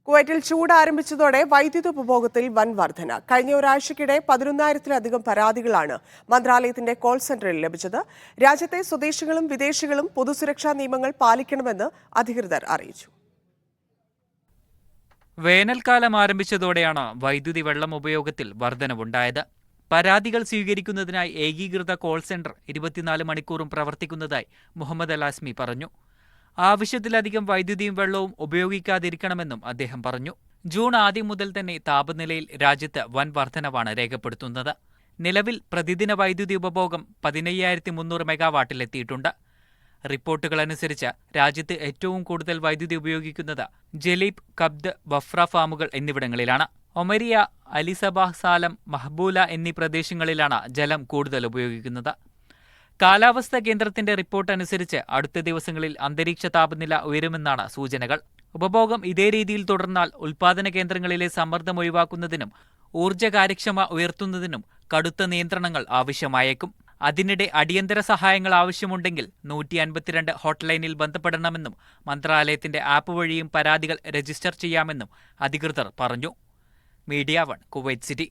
കുവൈറ്റിൽ ചൂട് ആരംഭിച്ചതോടെ വൈദ്യുതി ഉപഭോഗത്തിൽ വൻ വർധന. കഴിഞ്ഞ ഒരാഴ്ചക്കിടെ 11,000-ത്തിലധികം പരാതികളാണ് മന്ത്രാലയത്തിന്റെ കോൾ സെന്ററിൽ ലഭിച്ചത്. രാജ്യത്തെ സ്വദേശികളും വിദേശികളും പൊതുസുരക്ഷാ നിയമങ്ങൾ പാലിക്കണമെന്ന് അധികൃതർ അറിയിച്ചു. വേനൽക്കാലം ആരംഭിച്ചതോടെയാണ് വൈദ്യുതി വെള്ളം ഉപയോഗത്തിൽ വർധനവുണ്ടായത്. പരാതികൾ സ്വീകരിക്കുന്നതിനായി ഏകീകൃത കോൾ സെന്റർ 24 മണിക്കൂറും പ്രവർത്തിക്കുന്നതായി മുഹമ്മദ് അലാസ്മി പറഞ്ഞു. ആവശ്യത്തിലധികം വൈദ്യുതിയും വെള്ളവും ഉപയോഗിക്കാതിരിക്കണമെന്നും അദ്ദേഹം പറഞ്ഞു. ജൂൺ ആദ്യം മുതൽ തന്നെ താപനിലയിൽ രാജ്യത്ത് വൻ വർധനവാണ് രേഖപ്പെടുത്തുന്നത്. നിലവിൽ പ്രതിദിന വൈദ്യുതി ഉപഭോഗം 15,300 മെഗാവാട്ടിലെത്തിയിട്ടുണ്ട്. റിപ്പോർട്ടുകളനുസരിച്ച് രാജ്യത്ത് ഏറ്റവും കൂടുതൽ വൈദ്യുതി ഉപയോഗിക്കുന്നത് ജലീബ്, കബ്ദ്, വഫ്ര ഫാമുകൾ എന്നിവിടങ്ങളിലാണ്. ഒമരിയ, അലിസബാഹ്, സാലം, മഹ്ബൂല എന്നീ പ്രദേശങ്ങളിലാണ് ജലം കൂടുതൽ ഉപയോഗിക്കുന്നത്. കാലാവസ്ഥാ കേന്ദ്രത്തിന്റെ റിപ്പോർട്ട് അനുസരിച്ച് അടുത്ത ദിവസങ്ങളിൽ അന്തരീക്ഷ താപനില ഉയരുമെന്നാണ് സൂചനകൾ. ഉപഭോഗം ഇതേ രീതിയിൽ തുടർന്നാൽ ഉൽപാദന കേന്ദ്രങ്ങളിലെ സമ്മർദ്ദം ഒഴിവാക്കുന്നതിനും ഊർജ്ജ കാര്യക്ഷമത ഉയർത്തുന്നതിനും കടുത്ത നിയന്ത്രണങ്ങൾ ആവശ്യമായേക്കും. അതിനിടെ അടിയന്തര സഹായങ്ങൾ ആവശ്യമുണ്ടെങ്കിൽ 152 ഹോട്ട്ലൈനിൽ ബന്ധപ്പെടണമെന്നും മന്ത്രാലയത്തിന്റെ ആപ്പ് വഴിയും പരാതികൾ രജിസ്റ്റർ ചെയ്യാമെന്നും അധികൃതർ പറഞ്ഞു. Media 1, Kuwait city.